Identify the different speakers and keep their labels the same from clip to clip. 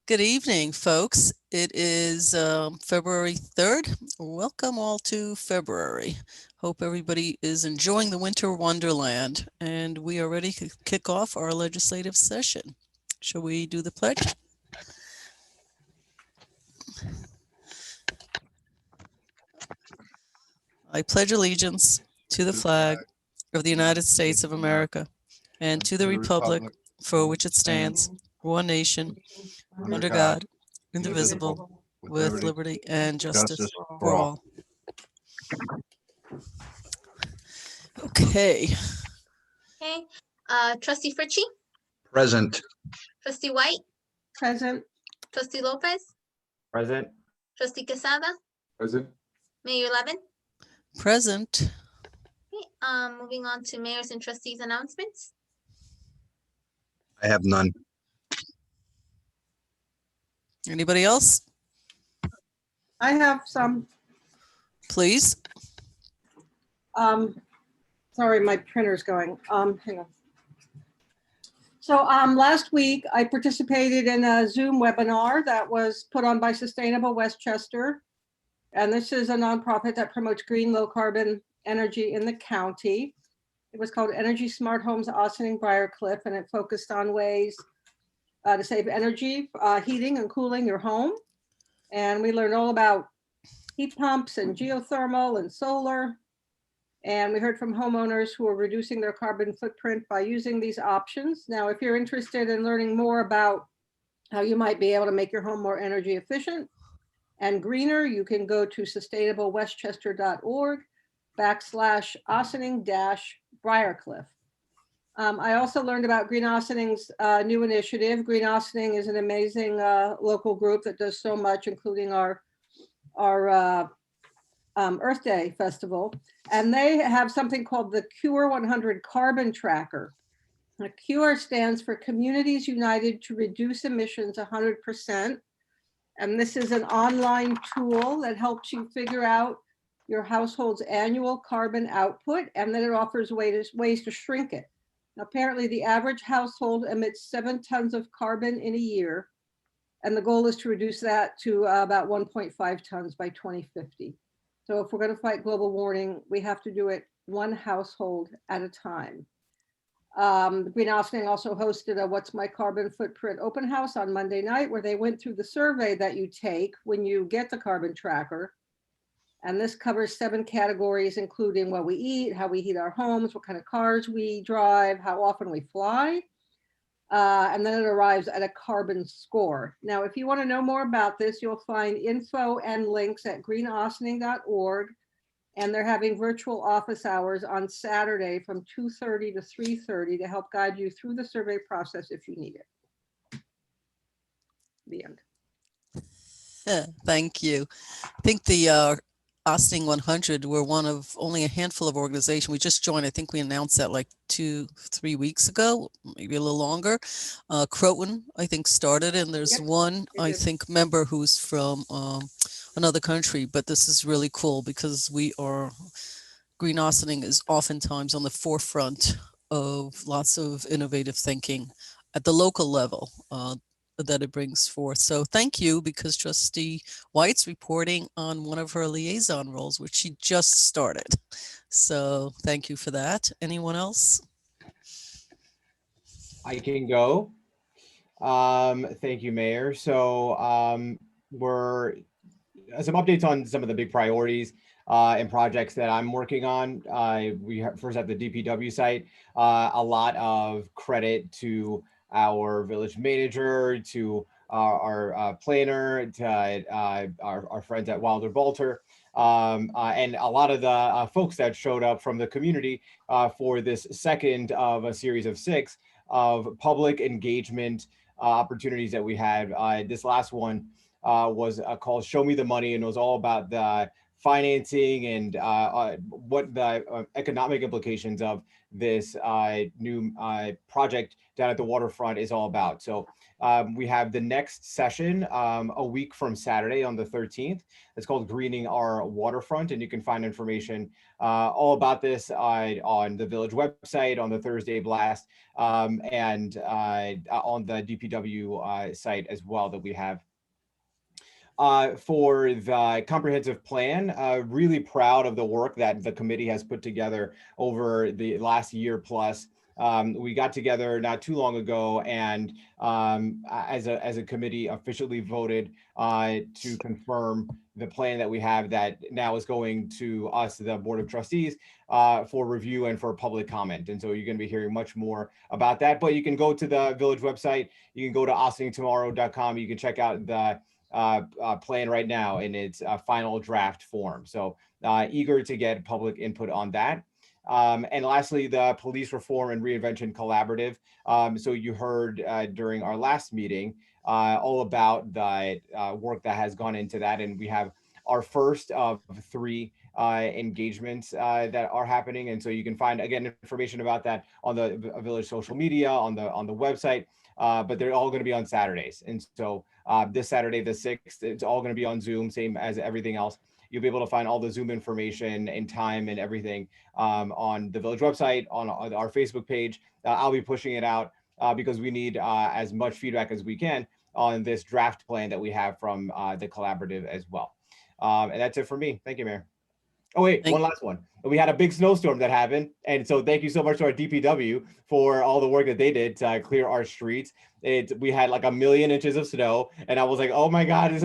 Speaker 1: Good evening, folks. It is February 3rd. Welcome all to February. Hope everybody is enjoying the winter wonderland, and we are ready to kick off our legislative session. Shall we do the pledge? I pledge allegiance to the flag of the United States of America and to the republic for which it stands, one nation, under God, indivisible, with liberty and justice for all. Okay.
Speaker 2: Okay, Trustee Fritchie,
Speaker 3: Present.
Speaker 2: Trustee White,
Speaker 4: Present.
Speaker 2: Trustee Lopez,
Speaker 3: Present.
Speaker 2: Trustee Quesada,
Speaker 3: Present.
Speaker 2: Mayor Levin.
Speaker 1: Present.
Speaker 2: Okay, moving on to mayors and trustees announcements.
Speaker 3: I have none.
Speaker 1: Anybody else?
Speaker 4: I have some.
Speaker 1: Please.
Speaker 4: Sorry, my printer's going. Hang on. So last week I participated in a Zoom webinar that was put on by Sustainable Westchester. And this is a nonprofit that promotes green, low carbon energy in the county. It was called Energy Smart Homes Ossining Briarcliff, and it focused on ways to save energy, heating and cooling your home. And we learned all about heat pumps and geothermal and solar. And we heard from homeowners who are reducing their carbon footprint by using these options. Now, if you're interested in learning more about how you might be able to make your home more energy efficient and greener, you can go to sustainablewestchester.org/ossining-briarcliff. I also learned about Green Ossining's new initiative. Green Ossining is an amazing local group that does so much, including our Earth Day Festival. And they have something called the CURE 100 Carbon Tracker. The CURE stands for Communities United to Reduce Emissions 100%. And this is an online tool that helps you figure out your household's annual carbon output, and then it offers ways to shrink it. Now, apparently the average household emits 7 tons of carbon in a year, and the goal is to reduce that to about 1.5 tons by 2050. So if we're going to fight global warming, we have to do it one household at a time. Green Ossining also hosted a What's My Carbon Footprint open house on Monday night, where they went through the survey that you take when you get the carbon tracker. And this covers 7 categories, including what we eat, how we heat our homes, what kind of cars we drive, how often we fly. And then it arrives at a carbon score. Now, if you want to know more about this, you'll find info and links at greenossining.org. And they're having virtual office hours on Saturday from 2:30 to 3:30 to help guide you through the survey process if you need it. The end.
Speaker 1: Thank you. I think the Ossining 100 were one of only a handful of organizations. We just joined. I think we announced that like 2-3 weeks ago, maybe a little longer. Croton, I think, started, and there's one, I think, member who's from another country. But this is really cool because Green Ossining is oftentimes on the forefront of lots of innovative thinking at the local level that it brings forth. So thank you, because Trustee White's reporting on one of her liaison roles, which she just started. So thank you for that. Anyone else?
Speaker 5: I can go. Thank you, Mayor. So we're some updates on some of the big priorities and projects that I'm working on. We first have the DPW site. A lot of credit to our village manager, to our planner, to our friends at Wilder Bolter, and a lot of the folks that showed up from the community for this second of a series of 6 of public engagement opportunities that we had. This last one was called Show Me the Money, and it was all about the financing and what the economic implications of this new project down at the waterfront is all about. So we have the next session a week from Saturday on the 13th. It's called Greening Our Waterfront, and you can find information all about this on the Village website, on the Thursday Blast, and on the DPW site as well that we have. For the comprehensive plan, really proud of the work that the committee has put together over the last year plus. We got together not too long ago and as a committee officially voted to confirm the plan that we have that now is going to us, the Board of Trustees, for review and for public comment. And so you're going to be hearing much more about that, but you can go to the Village website. You can go to authorizingtomorrow.com. You can check out the plan right now in its final draft form. So eager to get public input on that. And lastly, the Police Reform and Reinvention Collaborative. So you heard during our last meeting all about the work that has gone into that. And we have our first of 3 engagements that are happening. And so you can find, again, information about that on the Village social media, on the website. But they're all going to be on Saturdays. And so this Saturday, the 6th, it's all going to be on Zoom, same as everything else. You'll be able to find all the Zoom information and time and everything on the Village website, on our Facebook page. I'll be pushing it out because we need as much feedback as we can on this draft plan that we have from the collaborative as well. And that's it for me. Thank you, Mayor. Oh, wait, one last one. We had a big snowstorm that happened. And so thank you so much to our DPW for all the work that they did to clear our streets. We had like 1 million inches of snow. And I was like, oh my God, this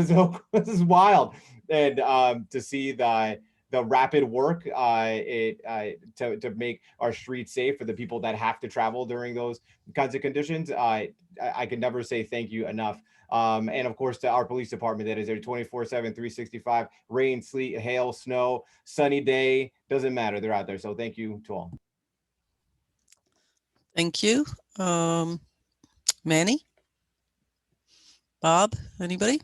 Speaker 5: is wild. And to see the rapid work to make our streets safe for the people that have to travel during those kinds of conditions, I can never say thank you enough. And of course, to our police department that is there 24/7, 365, rain, sleet, hail, snow, sunny day, doesn't matter. They're out there. So thank you to all.
Speaker 1: Thank you. Manny? Bob, anybody?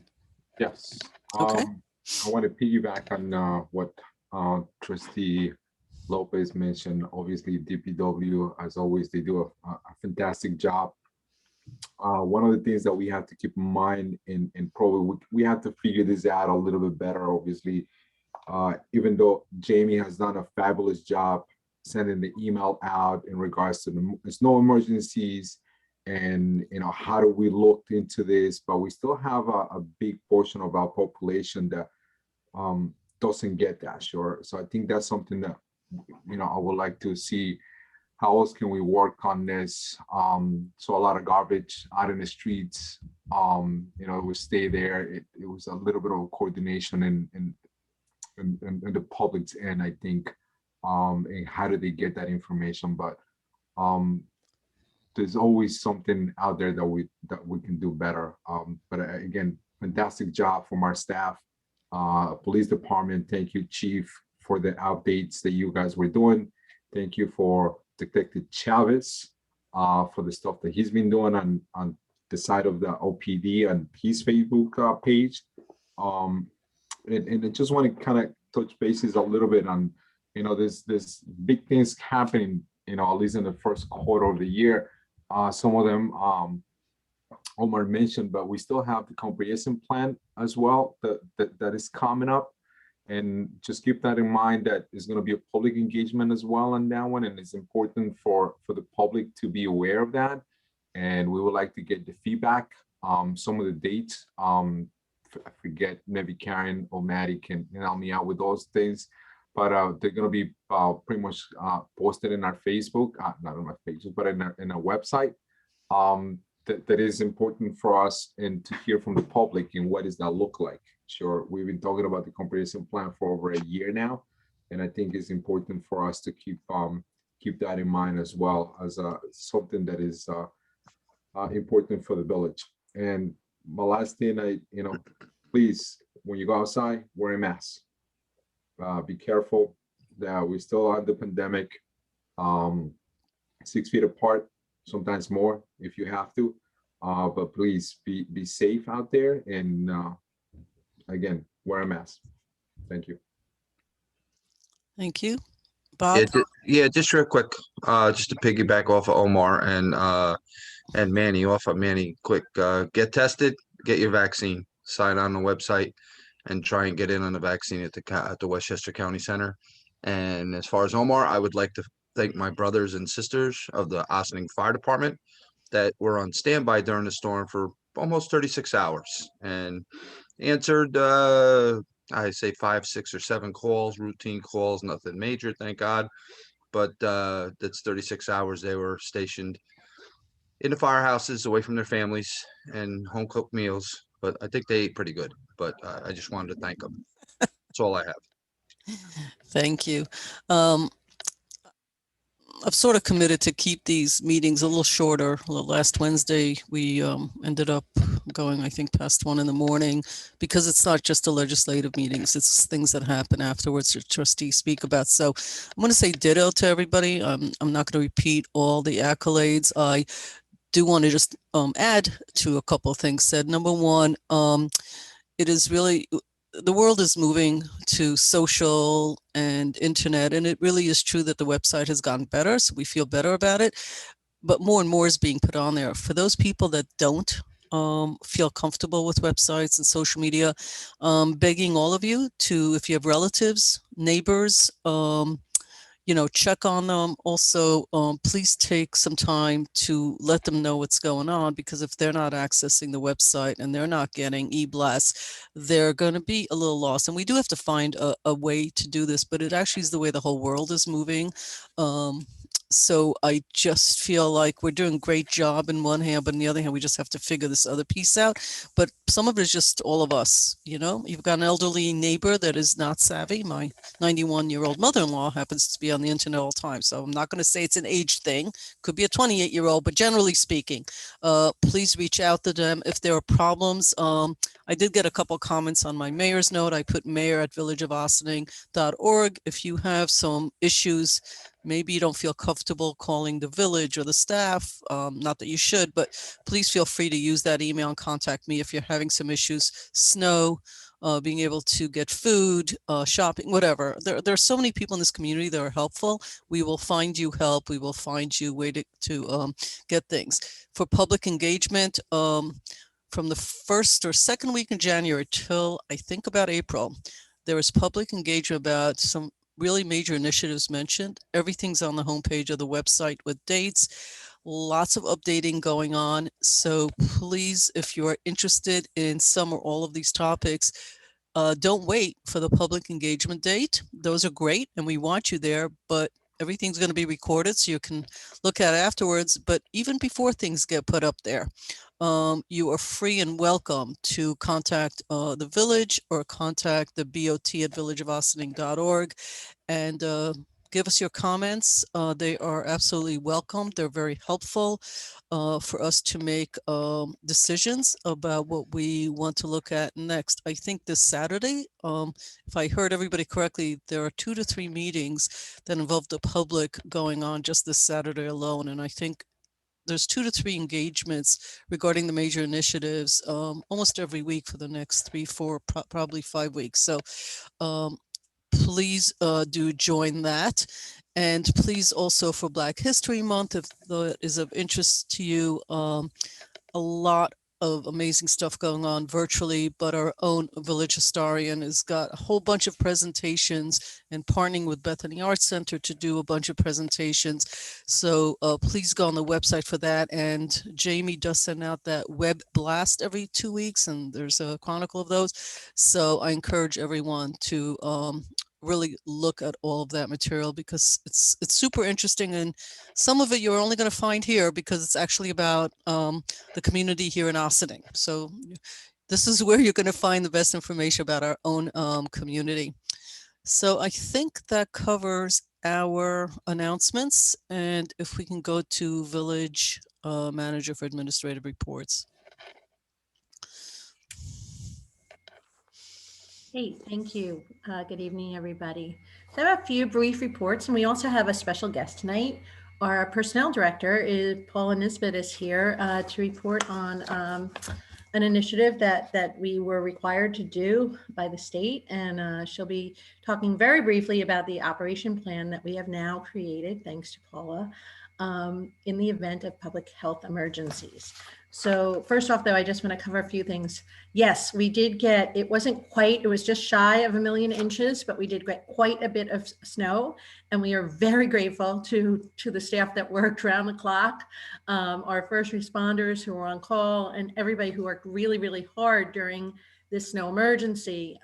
Speaker 6: Yes.
Speaker 1: Okay.
Speaker 6: I want to piggyback on what Trustee Lopez mentioned. Obviously, DPW, as always, they do a fantastic job. One of the things that we have to keep in mind, and probably we have to figure this out a little bit better, obviously, even though Jamie has done a fabulous job sending the email out in regards to the snow emergencies and, you know, how do we look into this, but we still have a big portion of our population that doesn't get that, sure. So I think that's something that, you know, I would like to see. How else can we work on this? So a lot of garbage out in the streets, you know, we stay there. It was a little bit of coordination in the public's end, I think, and how do they get that information? But there's always something out there that we can do better. But again, fantastic job from our staff, police department. Thank you, Chief, for the updates that you guys were doing. Thank you for Detective Chavez for the stuff that he's been doing on the side of the OPD and his Facebook page. And I just want to kind of touch bases a little bit on, you know, there's big things happening, you know, at least in the first quarter of the year. Some of them Omar mentioned, but we still have the comprehensive plan as well that is coming up. And just keep that in mind that there's going to be a public engagement as well on that one. And it's important for the public to be aware of that. And we would like to get the feedback, some of the dates. I forget, maybe Karen or Maddie can help me out with those things. But they're going to be pretty much posted in our Facebook, not on my Facebook, but in our website. That is important for us and to hear from the public and what does that look like. Sure, we've been talking about the comprehensive plan for over a year now, and I think it's important for us to keep that in mind as well as something that is important for the village. And my last thing, please, when you go outside, wear a mask. Be careful that we're still on the pandemic. 6 feet apart, sometimes more if you have to. But please be safe out there and. Again, wear a mask. Thank you.
Speaker 1: Thank you.
Speaker 3: Yeah,
Speaker 1: Bob?
Speaker 3: just real quick, just to piggyback off of Omar and Manny, off of Manny, quick, get tested, get your vaccine, sign on the website, and try and get in on the vaccine at the Westchester County Center. And as far as Omar, I would like to thank my brothers and sisters of the Ossining Fire Department that were on standby during the storm for almost 36 hours and answered, I say 5, 6, or 7 calls, routine calls, nothing major, thank God. But that's 36 hours they were stationed in the firehouses away from their families and home cooked meals. But I think they ate pretty good. But I just wanted to thank them. That's all I have.
Speaker 1: Thank you. Um, I've sort of committed to keep these meetings a little shorter. Last Wednesday, we ended up going, I think, past 1 in the morning because it's not just the legislative meetings. It's things that happen afterwards that trustees speak about. So I'm going to say ditto to everybody. I'm not going to repeat all the accolades. I do want to just add to a couple of things said. Number one, it is really, the world is moving to social and internet, and it really is true that the website has gotten better, so we feel better about it, but more and more is being put on there. For those people that don't feel comfortable with websites and social media, begging all of you to, if you have relatives, neighbors, check on them. Also, please take some time to let them know what's going on, because if they're not accessing the website and they're not getting e-blasts, they're going to be a little lost. And we do have to find a way to do this, but it actually is the way the whole world is moving. So I just feel like we're doing a great job in one hand, but on the other hand, we just have to figure this other piece out. But some of it is just all of us, you've got an elderly neighbor that is not savvy. My 91-year-old mother-in-law happens to be on the internet all the time. So I'm not going to say it's an age thing. Could be a 28-year-old, but generally speaking, please reach out to them if there are problems. I did get a couple comments on my mayor's note. I put mayor@villageofossining.org. If you have some issues, maybe you don't feel comfortable calling the village or the staff, not that you should, but please feel free to use that email and contact me if you're having some issues, snow, being able to get food, shopping, whatever. There are so many people in this community that are helpful. We will find you help. We will find you a way to get things. For public engagement, from the first or second week in January till I think about April, there was public engagement about some really major initiatives mentioned. Everything's on the homepage of the website with dates, lots of updating going on. So please, if you're interested in some or all of these topics, don't wait for the public engagement date. Those are great and we want you there, but everything's going to be recorded so you can look at it afterwards. But even before things get put up there, you are free and welcome to contact the village or contact the BOT@villageofossining.org and give us your comments. They are absolutely welcome. They're very helpful for us to make decisions about what we want to look at next. I think this Saturday, if I heard everybody correctly, there are 2 to 3 meetings that involve the public going on just this Saturday alone. And I think there's 2 to 3 engagements regarding the major initiatives almost every week for the next 3, 4, probably 5 weeks. So please do join that. And please also, for Black History Month, if that is of interest to you, a lot of amazing stuff going on virtually, but our own village historian has got a whole bunch of presentations and partnering with Bethany Arts Center to do a bunch of presentations. So please go on the website for that. And Jamie does send out that web blast every 2 weeks, and there's a chronicle of those. So I encourage everyone to really look at all of that material, because it's super interesting, and some of it you're only going to find here because it's actually about the community here in Ossining. So this is where you're going to find the best information about our own community. So I think that covers our announcements, and if we can go to village manager for administrative reports.
Speaker 7: Hey, thank you. Good evening, everybody. So I have a few brief reports, and we also have a special guest tonight. Our personnel director, Paula Nisbet, is here to report on an initiative that we were required to do by the state. And she'll be talking very briefly about the operation plan that we have now created, thanks to Paula, in the event of public health emergencies. So first off, though, I just want to cover a few things. Yes, we did get, it was just shy of 1 million inches, but we did get quite a bit of snow. And we are very grateful to the staff that worked around the clock, our first responders who were on call, and everybody who worked really, really hard during this snow emergency.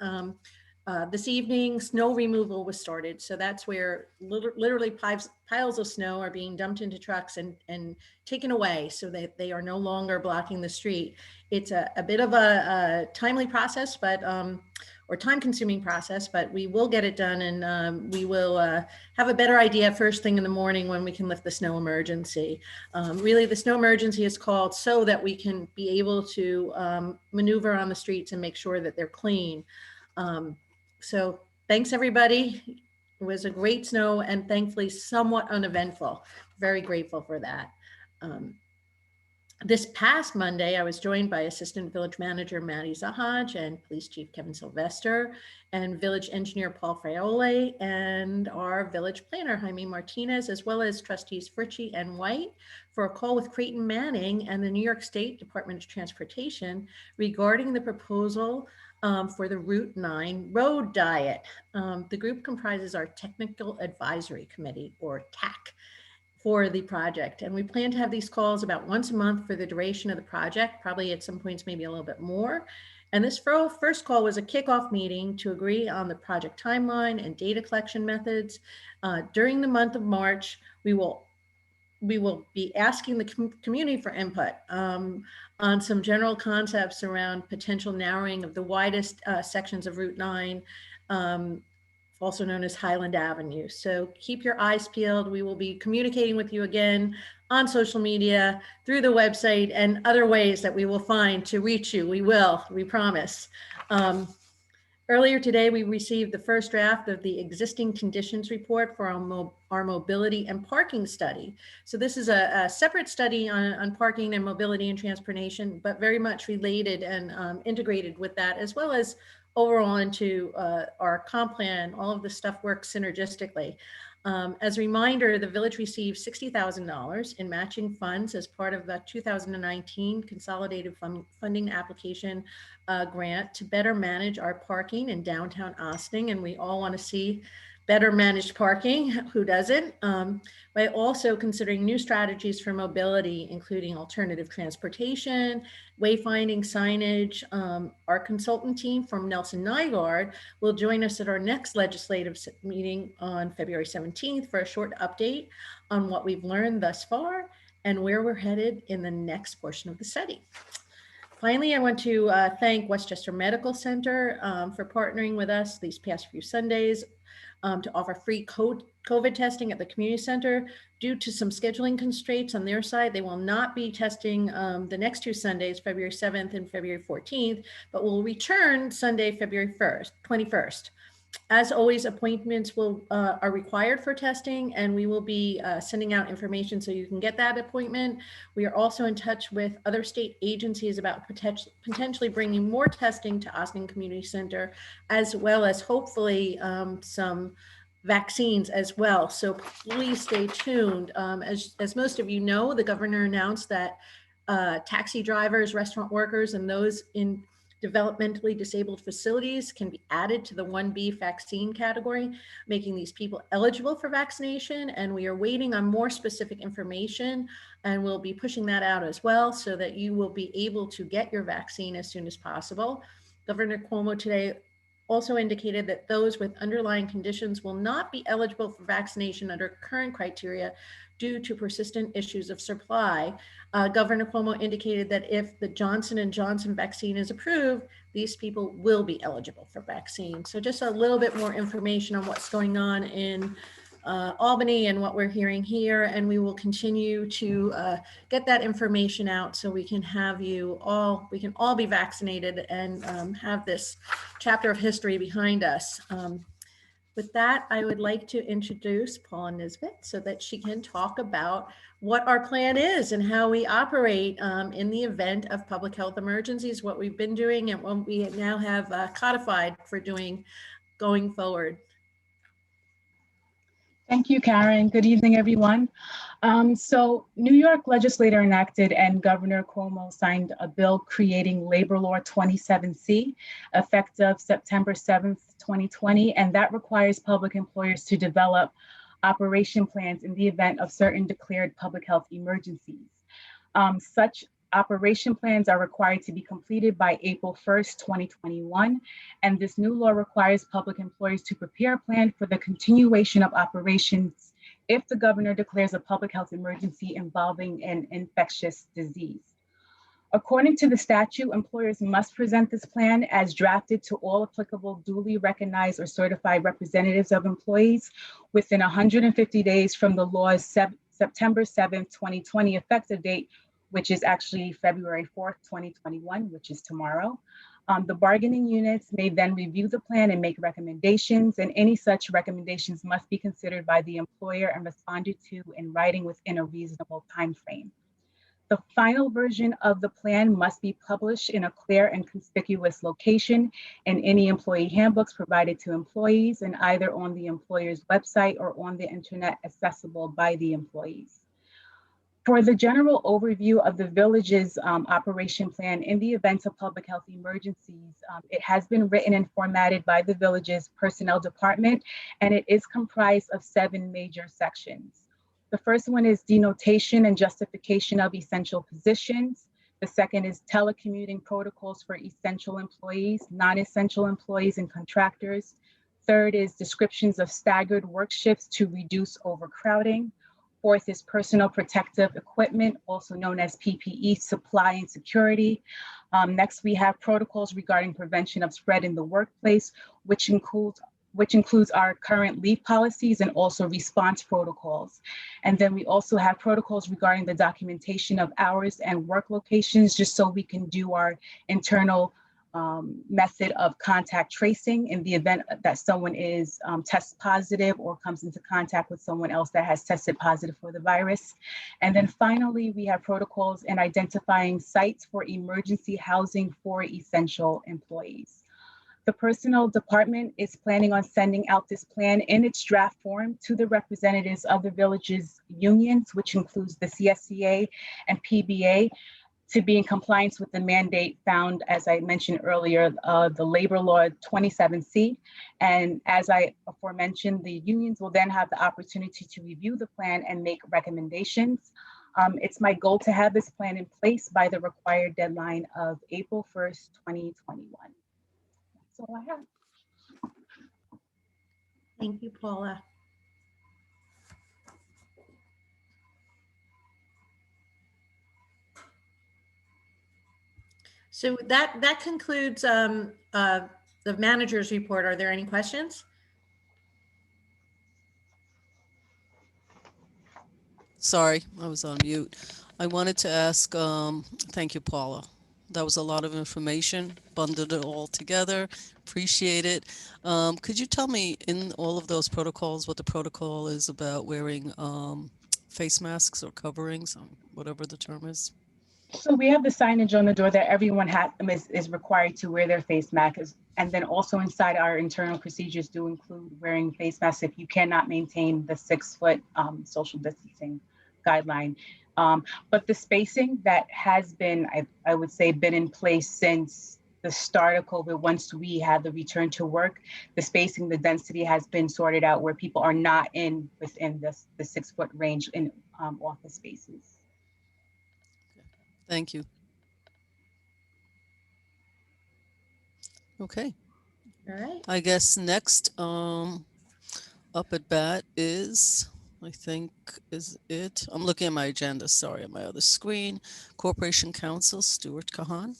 Speaker 7: This evening, snow removal was started. So that's where literally piles of snow are being dumped into trucks and taken away so that they are no longer blocking the street. It's a bit of a timely process, but or time-consuming process, but we will get it done, and we will have a better idea first thing in the morning when we can lift the snow emergency. Really, the snow emergency is called so that we can be able to maneuver on the streets and make sure that they're clean. So thanks, everybody. It was a great snow and thankfully somewhat uneventful. Very grateful for that. This past Monday, I was joined by Assistant Village Manager Maddie Zahaj and Police Chief Kevin Sylvester and Village Engineer Paul Fraiole and our Village Planner Jaime Martinez, as well as Trustees Fritchie and White, for a call with Creighton Manning and the New York State Department of Transportation regarding the proposal for the Route 9 road diet. The group comprises our Technical Advisory Committee, or TAC, for the project. And we plan to have these calls about once a month for the duration of the project, probably at some points, maybe a little bit more. And this first call was a kickoff meeting to agree on the project timeline and data collection methods. During the month of March, we will be asking the community for input on some general concepts around potential narrowing of the widest sections of Route 9, also known as Highland Avenue. So keep your eyes peeled. We will be communicating with you again on social media, through the website, and other ways that we will find to reach you. We promise. Earlier today, we received the first draft of the existing conditions report for our mobility and parking study. So this is a separate study on parking and mobility and transportation, but very much related and integrated with that, as well as overall into our comp plan. All of this stuff works synergistically. As a reminder, the village received $60,000 in matching funds as part of the 2019 consolidated funding application grant to better manage our parking in downtown Austin. And we all want to see better managed parking, who doesn't? By also considering new strategies for mobility, including alternative transportation, wayfinding, signage. Our consultant team from Nelson Nygaard will join us at our next legislative meeting on February 17th for a short update on what we've learned thus far and where we're headed in the next portion of the study. Finally, I want to thank Westchester Medical Center for partnering with us these past few Sundays to offer free COVID testing at the community center. Due to some scheduling constraints on their side, they will not be testing the next 2 Sundays, February 7th and February 14th, but will return Sunday, February 21st. As always, appointments are required for testing, and we will be sending out information so you can get that appointment. We are also in touch with other state agencies about potentially bringing more testing to Austin Community Center, as well as hopefully some vaccines as well. So please stay tuned. As most of you know, the governor announced that taxi drivers, restaurant workers, and those in developmentally disabled facilities can be added to the 1B vaccine category, making these people eligible for vaccination. And we are waiting on more specific information, and we'll be pushing that out as well so that you will be able to get your vaccine as soon as possible. Governor Cuomo today also indicated that those with underlying conditions will not be eligible for vaccination under current criteria due to persistent issues of supply. Governor Cuomo indicated that if the Johnson & Johnson vaccine is approved, these people will be eligible for vaccine. So just a little bit more information on what's going on in Albany and what we're hearing here, and we will continue to get that information out so we can have we can all be vaccinated and have this chapter of history behind us. With that, I would like to introduce Paula Nisbet so that she can talk about what our plan is and how we operate in the event of public health emergencies, what we've been doing and what we now have codified for doing going forward.
Speaker 8: Thank you, Karen. Good evening, everyone. So New York legislator enacted and Governor Cuomo signed a bill creating Labor Law 27C effective September 7th, 2020, and that requires public employers to develop operation plans in the event of certain declared public health emergencies. Such operation plans are required to be completed by April 1st, 2021. And this new law requires public employers to prepare a plan for the continuation of operations if the governor declares a public health emergency involving an infectious disease. According to the statute, employers must present this plan as drafted to all applicable duly recognized or certified representatives of employees within 150 days from the law's September 7th, 2020 effective date, which is actually February 4th, 2021, which is tomorrow. The bargaining units may then review the plan and make recommendations, and any such recommendations must be considered by the employer and responded to in writing within a reasonable timeframe. The final version of the plan must be published in a clear and conspicuous location in any employee handbooks provided to employees and either on the employer's website or on the internet accessible by the employees. For the general overview of the village's operation plan in the event of public health emergencies, it has been written and formatted by the village's personnel department, and it is comprised of 7 major sections. The first one is denotation and justification of essential positions. The second is telecommuting protocols for essential employees, non-essential employees, and contractors. Third is descriptions of staggered work shifts to reduce overcrowding. Fourth is personal protective equipment, also known as PPE, supply and security. Next, we have protocols regarding prevention of spread in the workplace, which includes our current leave policies and also response protocols. And then we also have protocols regarding the documentation of hours and work locations, just so we can do our internal method of contact tracing in the event that someone is test positive or comes into contact with someone else that has tested positive for the virus. And then finally, we have protocols in identifying sites for emergency housing for essential employees. The personnel department is planning on sending out this plan in its draft form to the representatives of the village's unions, which includes the CSCA and PBA, to be in compliance with the mandate found, as I mentioned earlier, the Labor Law 27C. And as I aforementioned, the unions will then have the opportunity to review the plan and make recommendations. It's my goal to have this plan in place by the required deadline of April 1st, 2021. That's all I have.
Speaker 7: Thank you, Paula. So that concludes the manager's report. Are there any questions?
Speaker 1: Sorry, I was on mute. I wanted to ask, thank you, Paula. That was a lot of information, bundled it all together. Appreciate it. Could you tell me in all of those protocols what the protocol is about wearing face masks or coverings, whatever the term is?
Speaker 8: So we have the signage on the door that everyone is required to wear their face masks. And then also inside our internal procedures do include wearing face masks if you cannot maintain the 6-foot social distancing guideline. But the spacing that has been, I would say, been in place since the start of COVID, once we had the return to work, the spacing, the density has been sorted out where people are not within the 6-foot range in office spaces.
Speaker 1: Thank you. Okay.
Speaker 7: All right.
Speaker 1: I guess next up at bat is, I think, is it? I'm looking at my agenda, sorry, on my other screen. Corporation Counsel, Stuart Kahan.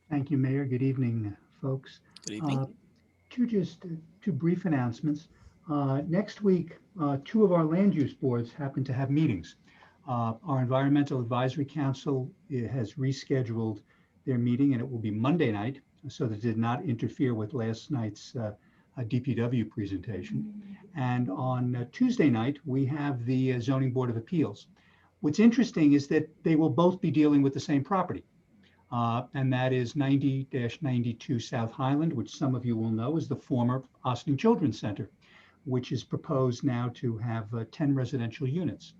Speaker 9: Thank you, Mayor. Good evening, folks.
Speaker 1: Good evening.
Speaker 9: Two brief announcements. Next week, 2 of our land use boards happen to have meetings. Our Environmental Advisory Council has rescheduled their meeting, and it will be Monday night, so that it did not interfere with last night's DPW presentation. And on Tuesday night, we have the Zoning Board of Appeals. What's interesting is that they will both be dealing with the same property. And that is 90-92 South Highland, which some of you will know is the former Ossining Children's Center, which is proposed now to have 10 residential units.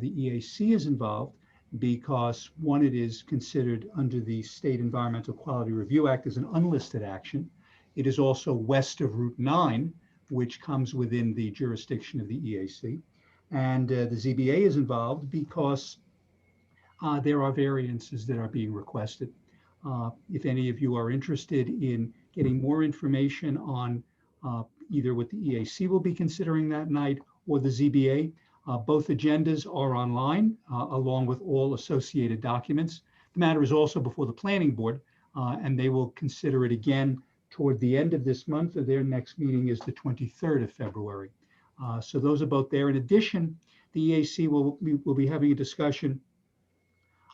Speaker 9: The EAC is involved because, one, it is considered under the State Environmental Quality Review Act as an unlisted action. It is also west of Route 9, which comes within the jurisdiction of the EAC. And the ZBA is involved because there are variances that are being requested. If any of you are interested in getting more information on either what the EAC will be considering that night or the ZBA, both agendas are online along with all associated documents. The matter is also before the Planning Board, and they will consider it again toward the end of this month. Their next meeting is the 23rd of February. So those are both there. In addition, the EAC will be having a discussion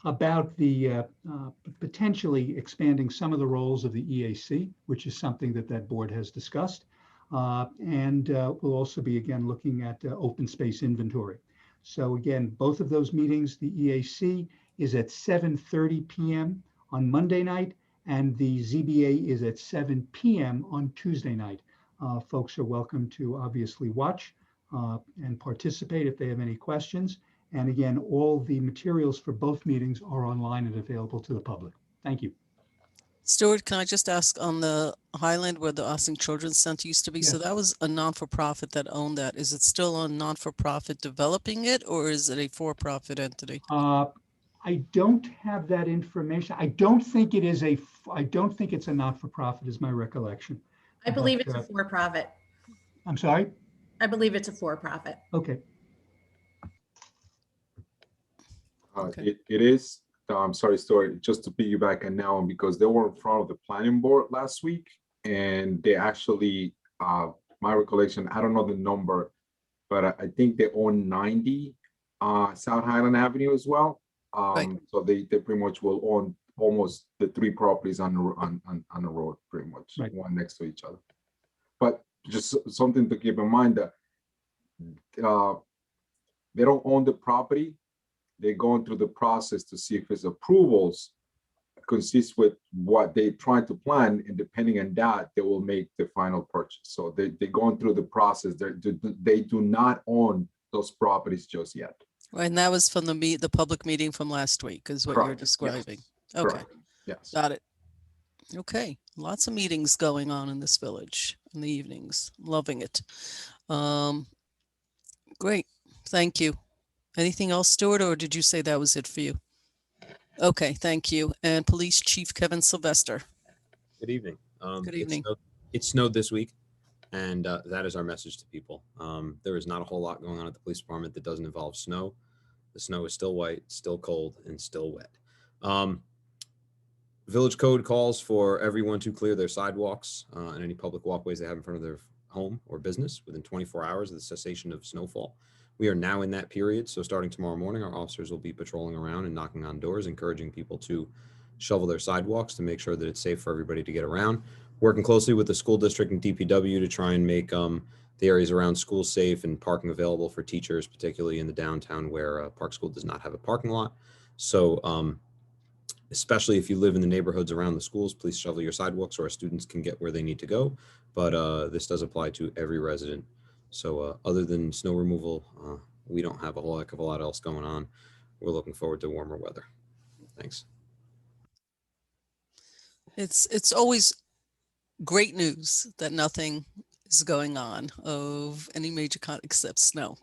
Speaker 9: about the potentially expanding some of the roles of the EAC, which is something that board has discussed. And we'll also be again looking at open space inventory. So again, both of those meetings, the EAC is at 7:30 p.m. on Monday night, and the ZBA is at 7 p.m. on Tuesday night. Folks are welcome to obviously watch and participate if they have any questions. And again, all the materials for both meetings are online and available to the public. Thank you.
Speaker 1: Stuart, can I just ask on the Highland where the Ossining Children's Center used to be?
Speaker 9: Yes.
Speaker 1: So that was a non-for-profit that owned that. Is it still a non-for-profit developing it, or is it a for-profit entity?
Speaker 9: I don't have that information. I don't think it is I don't think it's a not-for-profit is my recollection.
Speaker 7: I believe it's a for-profit.
Speaker 9: I'm sorry?
Speaker 7: I believe it's a for-profit.
Speaker 9: Okay.
Speaker 1: Okay.
Speaker 6: It is. I'm sorry, Stuart, just to piggyback on now, because they were in front of the planning board last week, and they actually, my recollection, I don't know the number, but I think they own 90 South Highland Avenue as well.
Speaker 1: Right.
Speaker 6: So they pretty much will own almost the 3 properties on the road, pretty much,
Speaker 9: right,
Speaker 6: one next to each other. But just something to keep in mind that they don't own the property. They're going through the process to see if its approvals consist with what they try to plan, and depending on that, they will make the final purchase. So they're going through the process. They do not own those properties just yet.
Speaker 1: Right, and that was from the public meeting from last week is what
Speaker 6: Correct.
Speaker 1: you're describing.
Speaker 6: Yes.
Speaker 1: Okay,
Speaker 6: Correct. Yes.
Speaker 1: got it. Okay, lots of meetings going on in this village in the evenings. Loving it. Great, thank you. Anything else, Stuart, or did you say that was it for you? Okay, thank you. And Police Chief Kevin Sylvester.
Speaker 10: Good evening.
Speaker 1: Good evening.
Speaker 10: It snowed this week, and that is our message to people. There is not a whole lot going on at the police department that doesn't involve snow. The snow is still white, still cold, and still wet. Village code calls for everyone to clear their sidewalks and any public walkways they have in front of their home or business within 24 hours of the cessation of snowfall. We are now in that period, so starting tomorrow morning, our officers will be patrolling around and knocking on doors, encouraging people to shovel their sidewalks to make sure that it's safe for everybody to get around. Working closely with the school district and DPW to try and make the areas around schools safe and parking available for teachers, particularly in the downtown where Park School does not have a parking lot. So especially if you live in the neighborhoods around the schools, please shovel your sidewalks so our students can get where they need to go. But this does apply to every resident. So other than snow removal, we don't have a whole heck of a lot else going on. We're looking forward to warmer weather. Thanks.
Speaker 1: It's always great news that nothing is going on of any major kind except snow.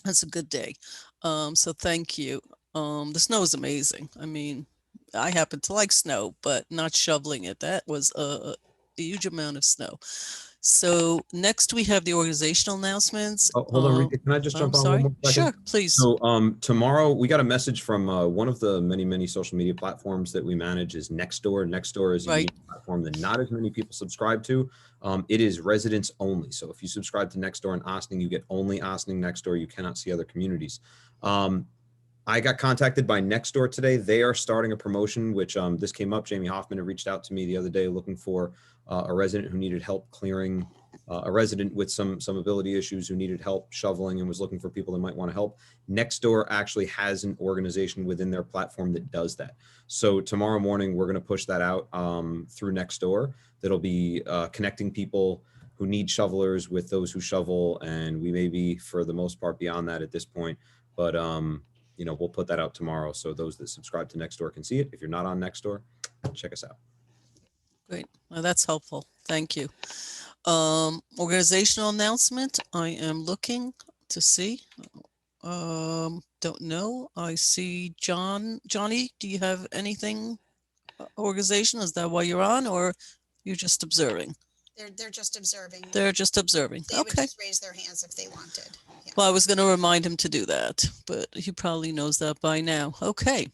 Speaker 1: That's a good day. So thank you. The snow is amazing. I mean, I happen to like snow, but not shoveling it. That was a huge amount of snow. So next we have the organizational announcements.
Speaker 10: Oh, hold on, Rita, can I just jump on one more second?
Speaker 1: Sure, please.
Speaker 10: So tomorrow we got a message from one of the many social media platforms that we manage is Nextdoor. Nextdoor is a
Speaker 1: Right.
Speaker 10: platform that not as many people subscribe to. It is residents only. So if you subscribe to Nextdoor in Ossining, you get only Ossining Nextdoor. You cannot see other communities. I got contacted by Nextdoor today. They are starting a promotion, which this came up. Jamie Hoffman had reached out to me the other day looking for a resident who needed help clearing a resident with some ability issues who needed help shoveling and was looking for people that might want to help. Nextdoor actually has an organization within their platform that does that. So tomorrow morning, we're going to push that out through Nextdoor. That'll be connecting people who need shovelers with those who shovel. And we may be, for the most part, beyond that at this point. But, you know, we'll put that out tomorrow. So those that subscribe to Nextdoor can see it. If you're not on Nextdoor, check us out.
Speaker 1: Great. Well, that's helpful. Thank you. Organizational announcement. I am looking to see. Don't know. I see Johnny, do you have anything organization? Is that why you're on, or you're just observing?
Speaker 11: They're just observing.
Speaker 1: They're just observing.
Speaker 11: They would
Speaker 1: Okay.
Speaker 11: just raise their hands if they wanted. Yeah.
Speaker 1: Well, I was going to remind him to do that, but he probably knows that by now. Okay.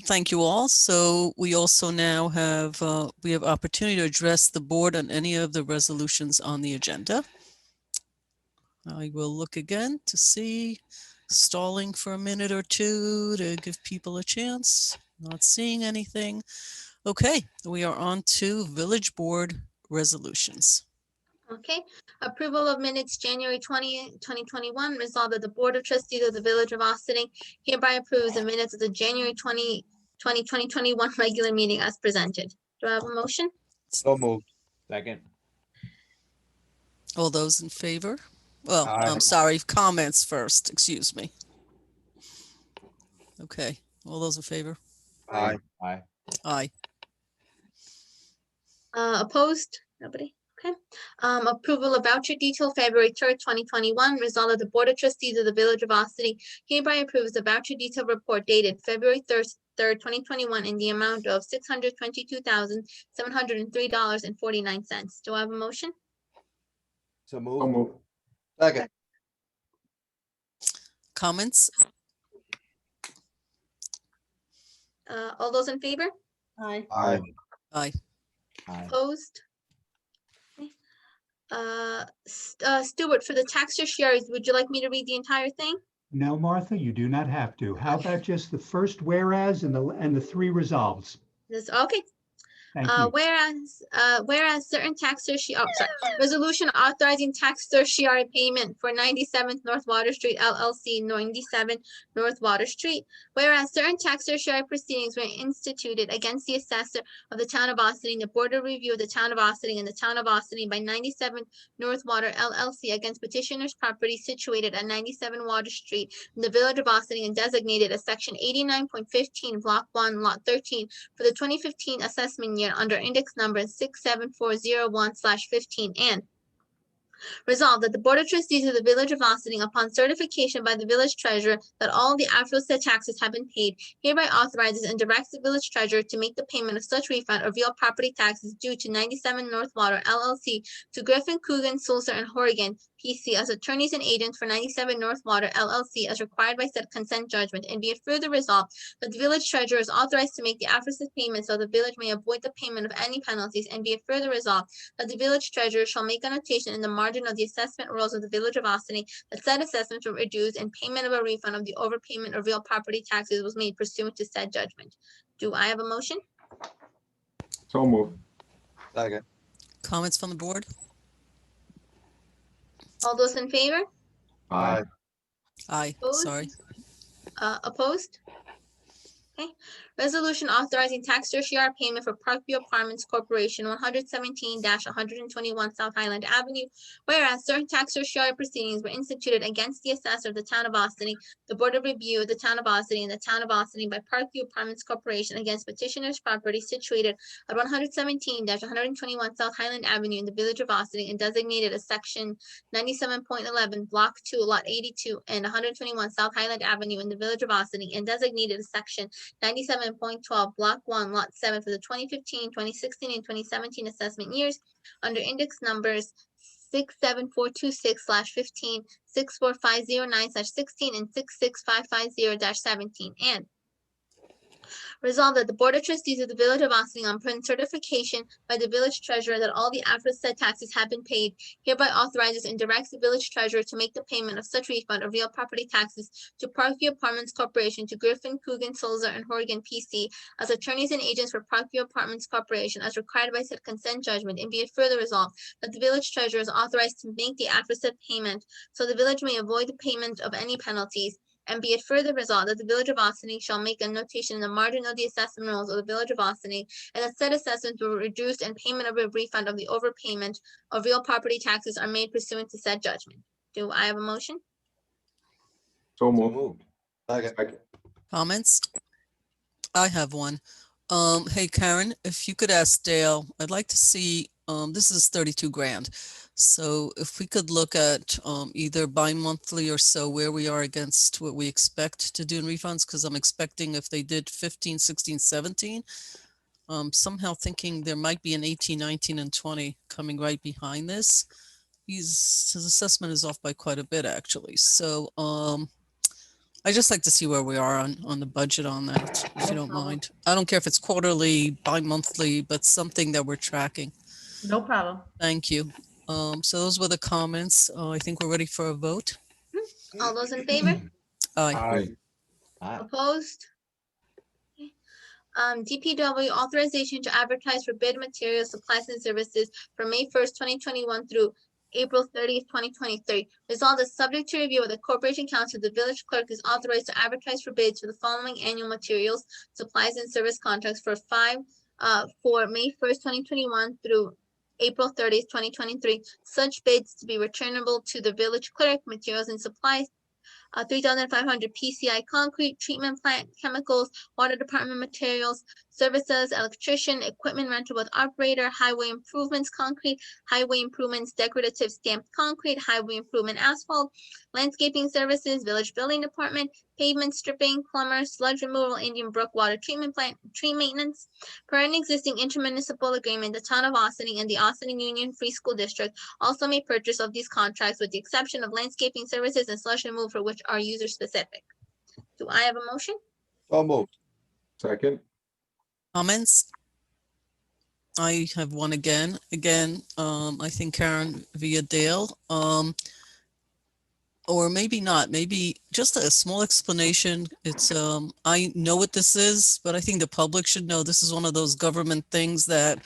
Speaker 1: Thank you all. So we also now have, we have opportunity to address the board on any of the resolutions on the agenda. I will look again to see, stalling for a minute or two to give people a chance. Not seeing anything. Okay, we are on to village board resolutions.
Speaker 2: Okay, approval of minutes, January 20, 2021, resolved that the Board of Trustees of the Village of Austining hereby approves the minutes of the January 2021 regular meeting as presented. Do I have a motion?
Speaker 5: So moved. Second.
Speaker 1: All those in favor? Well,
Speaker 5: Aye.
Speaker 1: I'm sorry, comments first, excuse me. Okay, all those in favor?
Speaker 5: Aye. Aye.
Speaker 1: Aye.
Speaker 2: Opposed? Nobody? Okay. Approval of voucher detail, February 3rd, 2021, resolved that the Board of Trustees of the Village of Austining hereby approves the voucher detail report dated February 3rd, 2021 in the amount of $622,703.49. Do I have a motion?
Speaker 5: So
Speaker 6: So
Speaker 5: moved.
Speaker 6: moved.
Speaker 5: Second.
Speaker 1: Comments?
Speaker 2: All those in favor?
Speaker 4: Aye.
Speaker 5: Aye.
Speaker 1: Aye.
Speaker 5: Aye.
Speaker 2: Opposed? Okay. Stuart, for the tax certiorari, would you like me to read the entire thing?
Speaker 9: No, Martha, you do not have to. How about just the first whereas and the three resolves?
Speaker 2: Okay.
Speaker 9: Thank you.
Speaker 2: Whereas certain tax resolution authorizing tax certiorari payment for 97th North Water Street LLC, 97 North Water Street. Whereas certain tax certiorari proceedings were instituted against the assessor of the town of Austining, the Board of Review of the town of Austining and the town of Austining by 97 North Water LLC against petitioner's property situated at 97 Water Street in the Village of Austining and designated as section 89.15, block 1, lot 13 for the 2015 assessment year under index number 67401/15, and resolved that the Board of Trustees of the Village of Austining, upon certification by the village treasurer that all the aforesaid taxes have been paid, hereby authorizes and directs the village treasurer to make the payment of such refund of real property taxes due to 97 North Water LLC to Griffin, Coogan, Sulzer, and Horrigan, PC, as attorneys and agents for 97 North Water LLC as required by said consent judgment, and be it further resolved that the village treasurer is authorized to make the aforesaid payment so the village may avoid the payment of any penalties, and be it further resolved that the village treasurer shall make a notation in the margin of the assessment rolls of the Village of Austining that said assessments were reduced and payment of a refund of the overpayment of real property taxes was made pursuant to said judgment. Do I have a motion?
Speaker 6: So moved.
Speaker 5: Second.
Speaker 1: Comments from the board?
Speaker 2: All those in favor?
Speaker 6: Aye.
Speaker 1: Aye,
Speaker 2: Opposed?
Speaker 1: sorry.
Speaker 2: Opposed? Okay. Resolution authorizing tax certiorari payment for Parkview Apartments Corporation, 117-121 South Highland Avenue. Whereas certain tax certiorari proceedings were instituted against the assessor of the town of Austining, the Board of Review of the town of Austining, and the town of Austining by Parkview Apartments Corporation against petitioner's property situated at 117-121 South Highland Avenue in the Village of Austining and designated as section 97.11, block 2, lot 82, and 121 South Highland Avenue in the Village of Austining and designated as section 97.12, block 1, lot 7 for the 2015, 2016, and 2017 assessment years under index numbers 67426/15, 64509/16, and 66550-17, and Resolved that the Board of Trustees of the Village of Ossining, upon certification by the village treasurer that all the aforesaid taxes have been paid, hereby authorizes and directs the village treasurer to make the payment of such refund of real property taxes to Parkview Apartments Corporation, to Griffin, Coogan, Sulzer, and Horgan, P.C., as attorneys and agents for Parkview Apartments Corporation, as required by said consent judgment, and be it further resolved that the village treasurer is authorized to make the aforesaid payment, so the village may avoid the payment of any penalties. And be it further resolved that the village of Ossining shall make a notation in the margin of the assessment rolls of the village of Ossining, and that said assessments were reduced and payment of a refund of the overpayment of real property taxes are made pursuant to said judgment. Do I have a motion?
Speaker 6: So
Speaker 5: So
Speaker 6: moved.
Speaker 5: moved.
Speaker 6: Second.
Speaker 1: Comments? I have one. Hey, Karen, if you could ask Dale, I'd like to see, this is 32 grand. So if we could look at either bi-monthly or so where we are against what we expect to do in refunds, because I'm expecting if they did 15, 16, 17, somehow thinking there might be an 18, 19, and 20 coming right behind this. His assessment is off by quite a bit, actually. So I just like to see where we are on the budget on that, if you don't mind. I don't care if it's quarterly, bi-monthly, but something that we're tracking.
Speaker 7: No problem.
Speaker 1: Thank you. So those were the comments. I think we're ready for a vote.
Speaker 2: All those in favor?
Speaker 1: Aye.
Speaker 6: Aye.
Speaker 5: Aye.
Speaker 2: Opposed? DPW authorization to advertise for bid materials, supplies, and services from May 1st, 2021 through April 30th, 2023. Resolved that subject to review of the Corporation Counsel, the village clerk is authorized to advertise for bids for the following annual materials, supplies, and service contracts for May 1st, 2021 through April 30th, 2023. Such bids to be returnable to the village clerk, materials and supplies, 3,500 PCI concrete, treatment plant, chemicals, water department materials, services, electrician, equipment rental with operator, highway improvements concrete, highway improvements decorative stamped concrete, highway improvement asphalt, landscaping services, village building department, pavement stripping, plumber, sludge removal, Indian Brook water treatment plant, tree maintenance. Per an existing intermunicipal agreement, the town of Ossining and the Ossining Union Free School District also may purchase of these contracts with the exception of landscaping services and slush removal, for which are user specific. Do I have a motion?
Speaker 5: So moved.
Speaker 6: Second.
Speaker 1: Comments? I have one again. I think Karen via Dale. Or maybe not, maybe just a small explanation. It's, I know what this is, but I think the public should know this is one of those government things that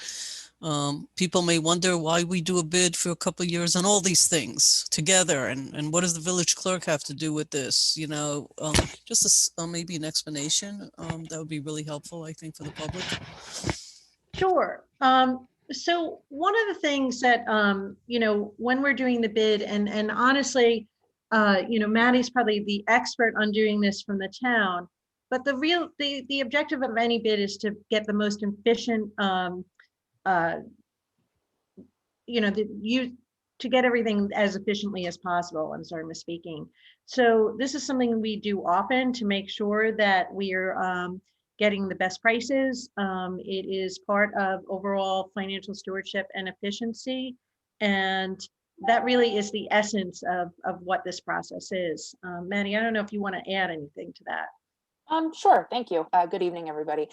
Speaker 1: people may wonder why we do a bid for a couple of years on all these things together. And what does the village clerk have to do with this? You know, just maybe an explanation that would be really helpful, I think, for the public.
Speaker 7: Sure. So one of the things that, when we're doing the bid and honestly, Maddie's probably the expert on doing this from the town, but the objective of any bid is to get the most efficient, to get everything as efficiently as possible. I'm sorry, misspeaking. So this is something we do often to make sure that we're getting the best prices. It is part of overall financial stewardship and efficiency. And that really is the essence of what this process is. Maddie, I don't know if you want to add anything to that.
Speaker 12: Sure. Thank you. Good evening, everybody.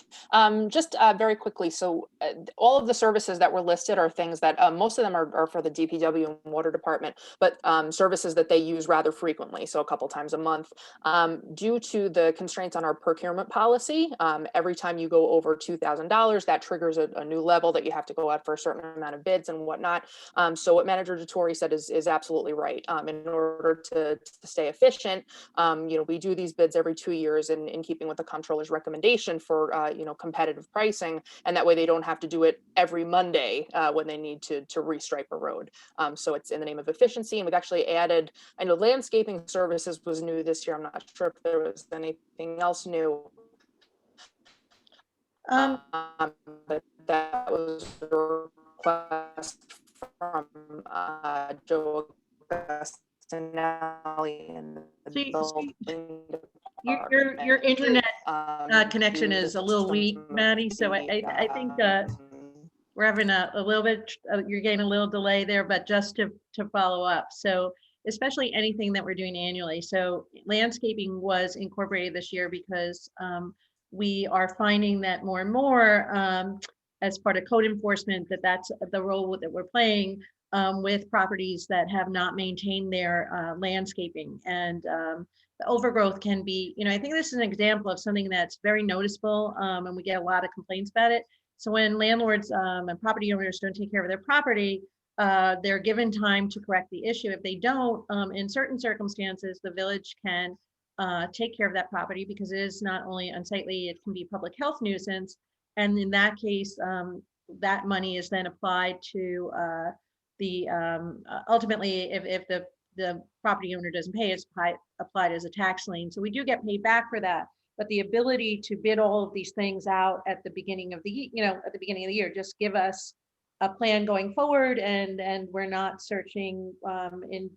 Speaker 12: Just very quickly. So all of the services that were listed are things that most of them are for the DPW and water department, but services that they use rather frequently. So a couple times a month. Due to the constraints on our procurement policy, every time you go over $2,000, that triggers a new level that you have to go out for a certain amount of bids and whatnot. So what Manager DeTore said is absolutely right. In order to stay efficient, we do these bids every 2 years in keeping with the comptroller's recommendation for competitive pricing, and that way they don't have to do it every Monday when they need to restripe a road. So it's in the name of efficiency, and we've actually added, I know landscaping services was new this year. I'm not sure if there was anything else new. But that was a request from Joe Gastinelli and
Speaker 7: your internet connection is a little weak, Maddie. So I think we're having a little bit, you're getting a little delay there, but just to follow up. So especially anything that we're doing annually. So landscaping was incorporated this year because we are finding that more and more as part of code enforcement, that's the role that we're playing with properties that have not maintained their landscaping. And the overgrowth can be, I think this is an example of something that's very noticeable, and we get a lot of complaints about it. So when landlords and property owners don't take care of their property, they're given time to correct the issue. If they don't, in certain circumstances, the village can take care of that property because it is not only unsightly, it can be public health nuisance. And in that case, that money is then applied to the ultimately, if the property owner doesn't pay, it's applied as a tax lien. So we do get paid back for that. But the ability to bid all of these things out at the beginning of the at the beginning of the year, just give us a plan going forward, and we're not searching in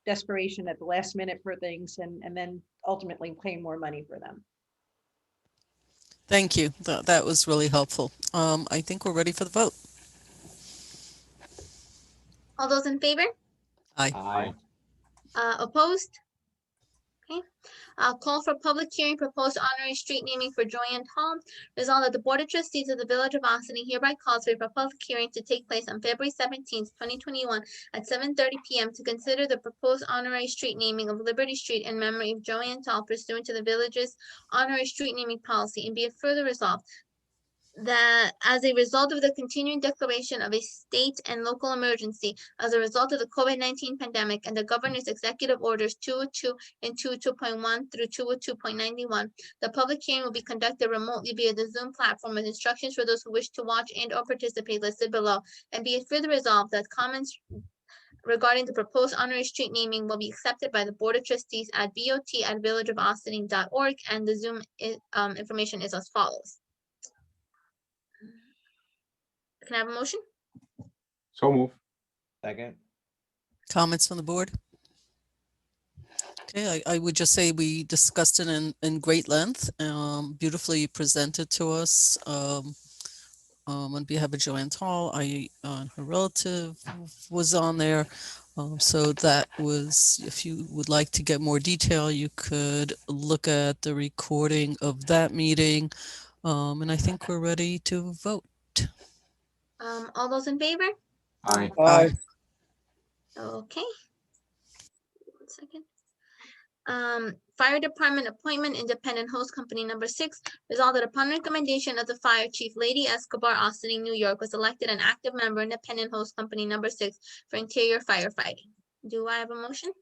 Speaker 7: desperation at the last minute for things, and then ultimately paying more money for them.
Speaker 1: Thank you. That was really helpful. I think we're ready for the vote.
Speaker 2: All those in favor?
Speaker 5: Aye.
Speaker 2: Opposed? Okay. I'll call for public hearing, proposed honorary street naming for Joanne Hall. Resolved that the Board of Trustees of the Village of Austin hereby calls for a public hearing to take place on February 17th, 2021 at 7:30 p.m. to consider the proposed honorary street naming of Liberty Street in memory of Joanne Hall pursuant to the village's honorary street naming policy, and be it further resolved that as a result of the continuing declaration of a state and local emergency as a result of the COVID-19 pandemic and the governor's executive orders 202 and 202.1 through 202.91, the public hearing will be conducted remotely via the Zoom platform with instructions for those who wish to watch and or participate listed below. And be it further resolved that comments regarding the proposed honorary street naming will be accepted by the Board of Trustees at bot@villageofaustin.org, and the Zoom information is as follows. Can I have a motion?
Speaker 6: So move.
Speaker 5: Second.
Speaker 1: Comments from the board? Okay, I would just say we discussed it in great length, beautifully presented to us. On behalf of Joanne Hall, her relative was on there. So that was, if you would like to get more detail, you could look at the recording of that meeting. And I think we're ready to vote.
Speaker 2: All those in favor?
Speaker 6: Aye.
Speaker 1: Aye.
Speaker 2: Okay. 1 second. Fire Department appointment, Independent Host Company number 6, resolved that upon recommendation of the Fire Chief, Lady Escobar, Austin, New York, was elected an active member, Independent Host Company number 6 for interior firefighting. Do I have a motion?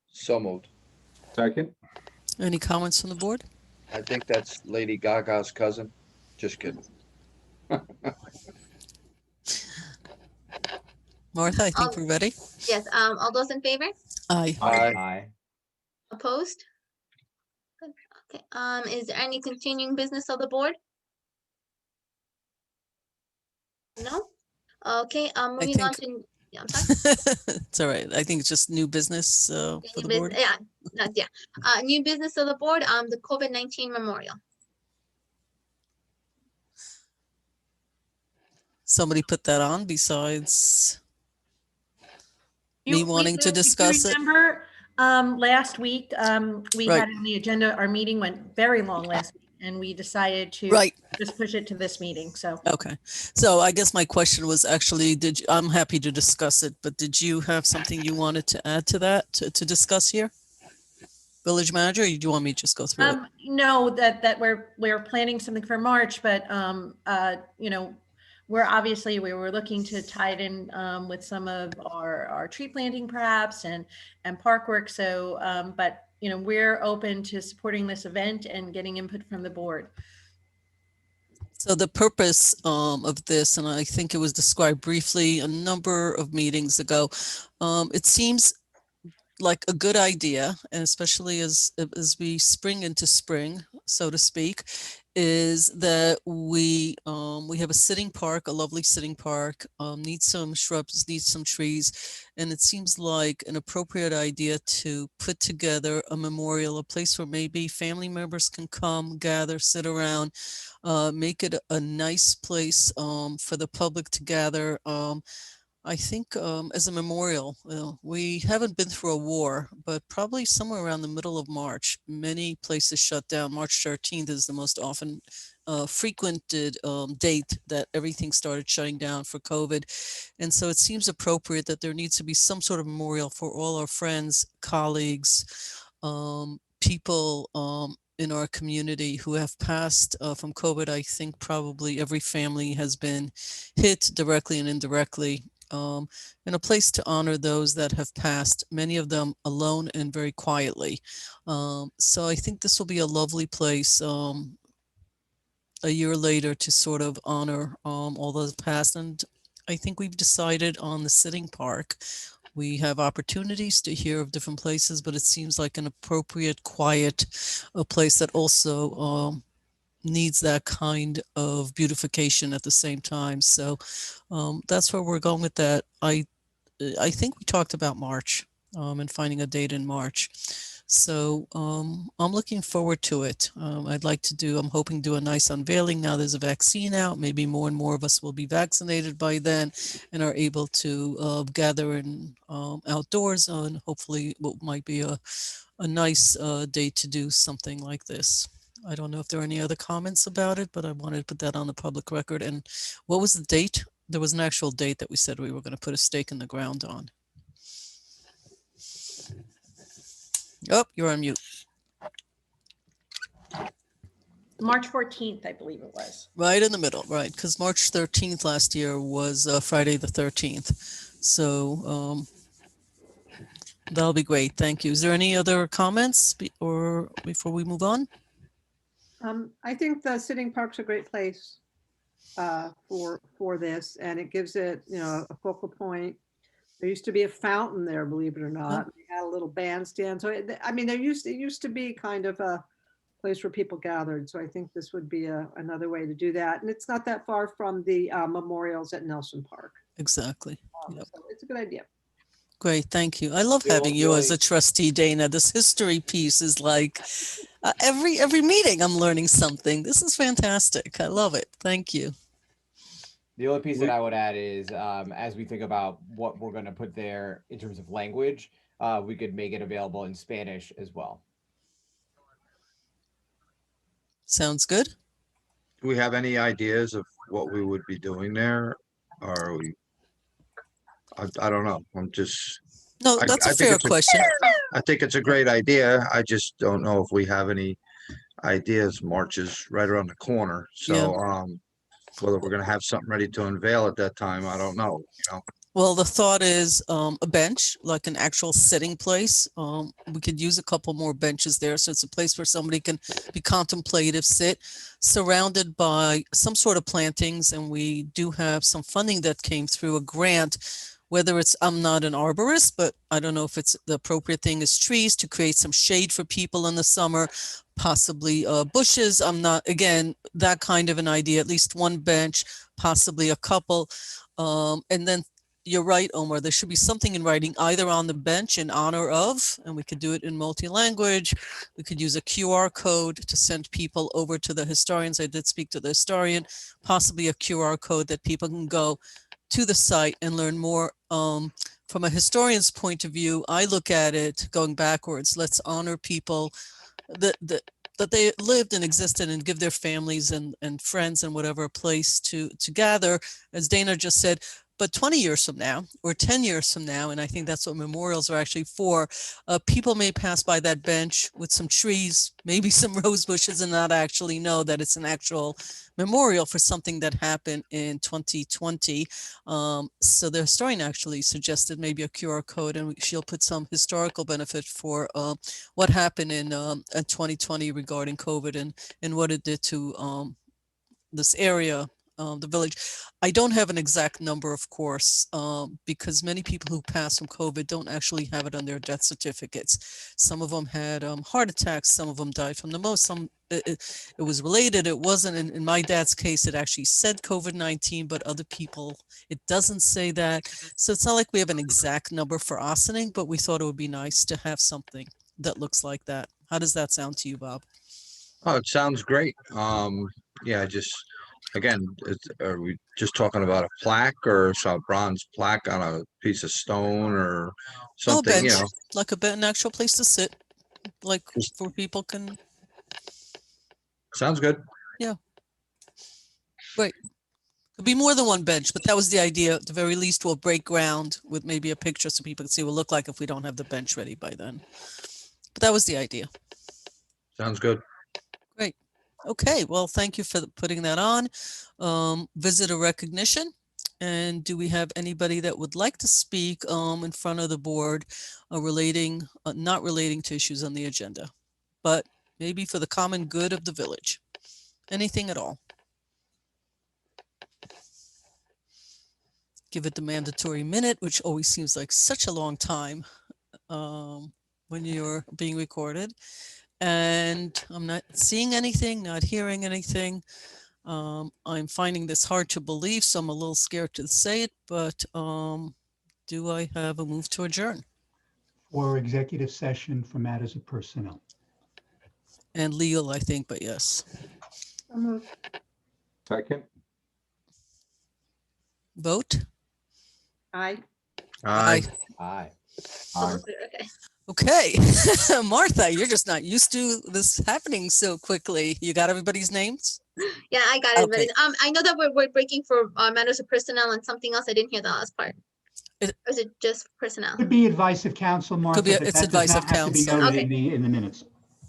Speaker 13: So moved.
Speaker 6: Second.
Speaker 1: Any comments from the board?
Speaker 13: I think that's Lady Gaga's cousin. Just kidding.
Speaker 1: Martha, I think we're ready.
Speaker 2: Yes. All those in favor?
Speaker 1: Aye.
Speaker 5: Aye.
Speaker 2: Opposed? Good. Okay. Is there any continuing business of the board? No? Okay, moving on to, yeah, I'm sorry.
Speaker 1: It's all right. I think it's just new business for the board.
Speaker 2: Yeah, new business of the board, the COVID-19 memorial.
Speaker 1: Somebody put that on besides me wanting to
Speaker 7: If you
Speaker 1: discuss it.
Speaker 7: remember, last week, we
Speaker 1: Right.
Speaker 7: had on the agenda, our meeting went very long last week, and we decided to
Speaker 1: Right.
Speaker 7: just push it to this meeting, so.
Speaker 1: Okay. So I guess my question was actually, I'm happy to discuss it, but did you have something you wanted to add to that to discuss here? Village manager, or do you want me to just go through it?
Speaker 7: No, that we're planning something for March, but, we were looking to tie it in with some of our tree planting perhaps and park work. So, but we're open to supporting this event and getting input from the board.
Speaker 1: So the purpose of this, and I think it was described briefly a number of meetings ago, it seems like a good idea, and especially as we spring into spring, so to speak, is that we have a sitting park, a lovely sitting park, needs some shrubs, needs some trees, and it seems like an appropriate idea to put together a memorial, a place where maybe family members can come, gather, sit around, make it a nice place for the public to gather. I think as a memorial, we haven't been through a war, but probably somewhere around the middle of March, many places shut down. March 13th is the most often frequented date that everything started shutting down for COVID. And so it seems appropriate that there needs to be some sort of memorial for all our friends, colleagues, people in our community who have passed from COVID. I think probably every family has been hit directly and indirectly, and a place to honor those that have passed, many of them alone and very quietly. So I think this will be a lovely place a year later to sort of honor all those past. And I think we've decided on the sitting park. We have opportunities to hear of different places, but it seems like an appropriate, quiet place that also needs that kind of beautification at the same time. So that's where we're going with that. I think we talked about March and finding a date in March. So I'm looking forward to it. I'm hoping to do a nice unveiling. Now there's a vaccine out. Maybe more and more of us will be vaccinated by then and are able to gather in outdoors on hopefully what might be a nice day to do something like this. I don't know if there are any other comments about it, but I wanted to put that on the public record. And what was the date? There was an actual date that we said we were going to put a stake in the ground on. Oh, you're on mute.
Speaker 7: March 14th, I believe it was.
Speaker 1: Right in the middle, right? Because March 13th last year was Friday the 13th. So that'll be great. Thank you. Is there any other comments or before we move on?
Speaker 4: I think the sitting park's a great place for this, and it gives it, a focal point. There used to be a fountain there, believe it or not. They had a little bandstand. So, it used to be kind of a place where people gathered. So I think this would be another way to do that. And it's not that far from the memorials at Nelson Park.
Speaker 1: Exactly. Yep.
Speaker 4: So it's a good idea.
Speaker 1: Great, thank you. I love having you as a trustee, Dana. This history piece is like every meeting I'm learning something. This is fantastic. I love it. Thank you.
Speaker 5: The only piece that I would add is as we think about what we're going to put there in terms of language, we could make it available in Spanish as well.
Speaker 1: Sounds good.
Speaker 3: Do we have any ideas of what we would be doing there? Or are we? I don't know.
Speaker 1: No, that's a fair question.
Speaker 3: I think it's a great idea. I just don't know if we have any ideas. March is right around the corner. So whether we're going to have something ready to unveil at that time, I don't know.
Speaker 1: Well, the thought is a bench, like an actual sitting place. We could use a couple more benches there. So it's a place where somebody can be contemplative, sit, surrounded by some sort of plantings. And we do have some funding that came through a grant, whether it's, I'm not an arborist, but I don't know if it's the appropriate thing is trees to create some shade for people in the summer, possibly bushes. I'm not, again, that kind of an idea, at least one bench, possibly a couple. And then you're right, Omar, there should be something in writing either on the bench in honor of, and we could do it in multi-language. We could use a QR code to send people over to the historians. I did speak to the historian, possibly a QR code that people can go to the site and learn more. From a historian's point of view, I look at it going backwards. Let's honor people that they lived and existed and give their families and friends and whatever a place to gather, as Dana just said. But 20 years from now or 10 years from now, and I think that's what memorials are actually for, people may pass by that bench with some trees, maybe some rose bushes, and not actually know that it's an actual memorial for something that happened in 2020. So the historian actually suggested maybe a QR code, and she'll put some historical benefit for what happened in 2020 regarding COVID and what it did to this area. The village. I don't have an exact number, of course, because many people who pass from COVID don't actually have it on their death certificates. Some of them had heart attacks. Some of them died from pneumonia. Some it was related. It wasn't. In my dad's case, it actually said COVID-19, but other people, it doesn't say that. So it's not like we have an exact number for Ossining, but we thought it would be nice to have something that looks like that. How does that sound to you, Bob?
Speaker 3: Oh, it sounds great. Yeah, again, are we just talking about a plaque or some bronze plaque on a piece of stone or
Speaker 1: Oh, a
Speaker 3: something, you
Speaker 1: bench,
Speaker 3: know?
Speaker 1: like an actual place to sit, like
Speaker 3: Just-
Speaker 1: for people can,
Speaker 3: Sounds good.
Speaker 1: right. Could be more than one bench, but that was the idea. At the very least, we'll break ground with maybe a picture so people can see what it look like if we don't have the bench ready by then. But that was the idea.
Speaker 3: Sounds good.
Speaker 1: Great. Okay, well, thank you for putting that on. Visitor recognition. And do we have anybody that would like to speak in front of the board relating, not relating to issues on the agenda, but maybe for the common good of the village? Anything at all? Give it the mandatory minute, which always seems like such a long time when you're being recorded. And I'm not seeing anything, not hearing anything. I'm finding this hard to believe, so I'm a little scared to say it, but do I have a move to adjourn?
Speaker 9: For executive session for matters of personnel.
Speaker 1: And legal, I think, but yes.
Speaker 2: So moved.
Speaker 6: Second,
Speaker 1: Vote?
Speaker 4: Aye.
Speaker 3: Aye.
Speaker 5: Aye.
Speaker 6: aye.
Speaker 2: Okay.
Speaker 1: Okay. Martha, you're just not used to this happening so quickly. You got everybody's names?
Speaker 2: Yeah, I got it.
Speaker 1: Okay.
Speaker 2: But I know that we're breaking for matters of personnel and something else. I didn't hear the last part.
Speaker 1: It-
Speaker 2: Or is it just personnel?
Speaker 9: Could be advice of counsel, Martha,
Speaker 1: be-
Speaker 9: but
Speaker 1: it's
Speaker 9: that does
Speaker 1: advice
Speaker 9: not
Speaker 1: of
Speaker 9: have to be
Speaker 1: counsel.
Speaker 9: noted
Speaker 2: Okay.
Speaker 9: in the minutes.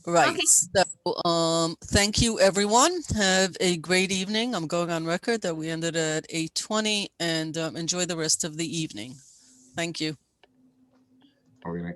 Speaker 1: Right.
Speaker 2: Okay.
Speaker 1: So, thank you, everyone. Have a great evening. I'm going on record that we ended at 8:20 and enjoy the rest of the evening. Thank you.
Speaker 6: Okay.